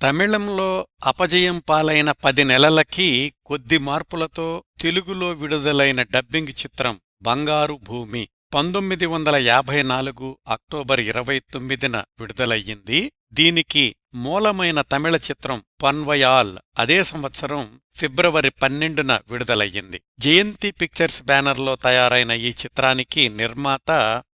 తమిళంలో అపజయం పాలైన 10 నెలలకి కొద్ది మార్పులతో తెలుగులో విడుదలైన డబ్బింగ్ చిత్రం బంగారు భూమి 1954 అక్టోబర్ 29న విడుదలయ్యింది. దీనికి మూలమైన తమిళ చిత్రం పన్వయాల్ అదే సంవత్సరం ఫిబ్రవరి 12న విడుదలయ్యింది. జయంతి పిక్చర్స్ బ్యానర్లో తయారైన ఈ చిత్రానికి నిర్మాత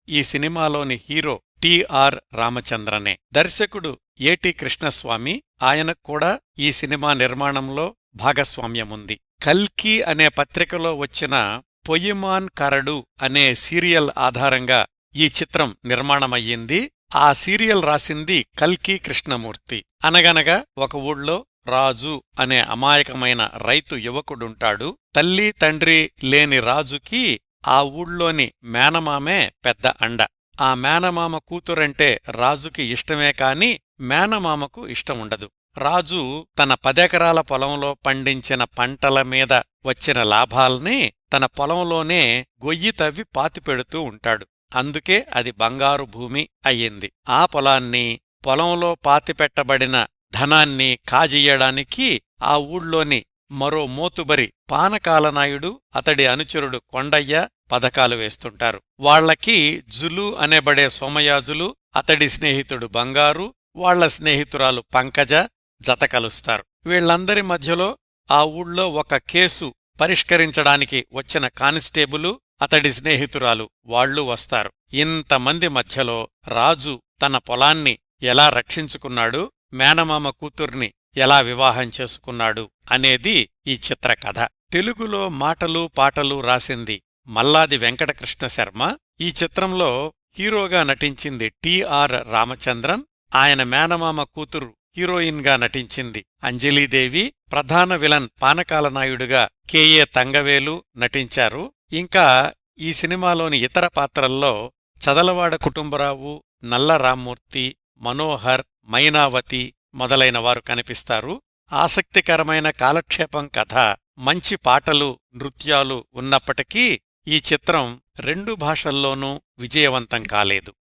ఈ సినిమాలోని హీరో టి.ఆర్. రామచంద్రనే. దర్శకుడు ఏటి కృష్ణస్వామి. ఆయనక్కూడా ఈ సినిమా నిర్మాణంలో భాగస్వామ్యముంది. కల్కి అనే పత్రికలో వచ్చిన పొయ్యిమాన్ కరడు అనే సీరియల్ ఆధారంగా ఈ చిత్రం నిర్మాణమయ్యింది. ఆ సీరియల్ రాసింది కల్కి కృష్ణమూర్తి. అనగనగా ఒక ఊళ్ళో రాజు అనే అమాయకమైన రైతు యువకుడుంటాడు. తల్లి తండ్రి లేని రాజుకి ఆ ఊళ్ళోని మేనమామే పెద్ద అండ. ఆ మేనమామ కూతురంటే రాజుకి ఇష్టమే కాని మేనమామకు ఇష్టముండదు. రాజు తన 10 ఎకరాల పొలంలో పండించిన పంటల మీద వచ్చిన లాభాల్ని తన పొలంలోనే గొయ్యి తవ్వి పాతిపెడుతూ ఉంటాడు. అందుకే అది బంగారు భూమి అయ్యింది. ఆ పొలాన్ని, పొలంలో పాతిపెట్టబడిన ధనాన్ని కాజేయడానికి ఆ ఊళ్ళోని మరో మోతుబరి పానకాలనాయుడు, అతడి అనుచరుడు కొండయ్య పథకాలు వేస్తుంటారు. వాళ్లకి జులు అనేబడే సోమయాజులు, అతడి స్నేహితుడు బంగారు, వాళ్ల స్నేహితురాలు పంకజ జత కలుస్తారు. వీళ్లందరి మధ్యలో ఆ ఊళ్ళో ఒక కేసు పరిష్కరించడానికి వచ్చిన కానిస్టేబులు, అతడి స్నేహితురాలు వాళ్లూ వస్తారు. ఇంతమంది మధ్యలో రాజు తన పొలాన్ని ఎలా రక్షించుకున్నాడు, మేనమామ కూతుర్ని ఎలా వివాహం చేసుకున్నాడు అనేది ఈ చిత్రకథ. తెలుగులో మాటలు పాటలు రాసింది మల్లాది వెంకటకృష్ణ శర్మ. ఈ చిత్రంలో హీరోగా నటించింది టి.ఆర్. రామచంద్రన్. ఆయన మేనమామ కూతురు హీరోయిన్ గా నటించింది అంజలీదేవి. ప్రధాన విలన్ పానకాలనాయుడుగా కె.ఏ. తంగవేలు నటించారు. ఇంకా ఈ సినిమాలోని ఇతర పాత్రల్లో చదలవాడ కుటుంబరావు, నల్ల రామ్మూర్తి, మనోహర్, మైనావతి మొదలైనవారు కనిపిస్తారు. ఆసక్తికరమైన కాలక్షేపం కథ, మంచి పాటలు, నృత్యాలు ఉన్నప్పటికీ ఈ చిత్రం 2 భాషల్లోనూ విజయవంతం కాలేదు.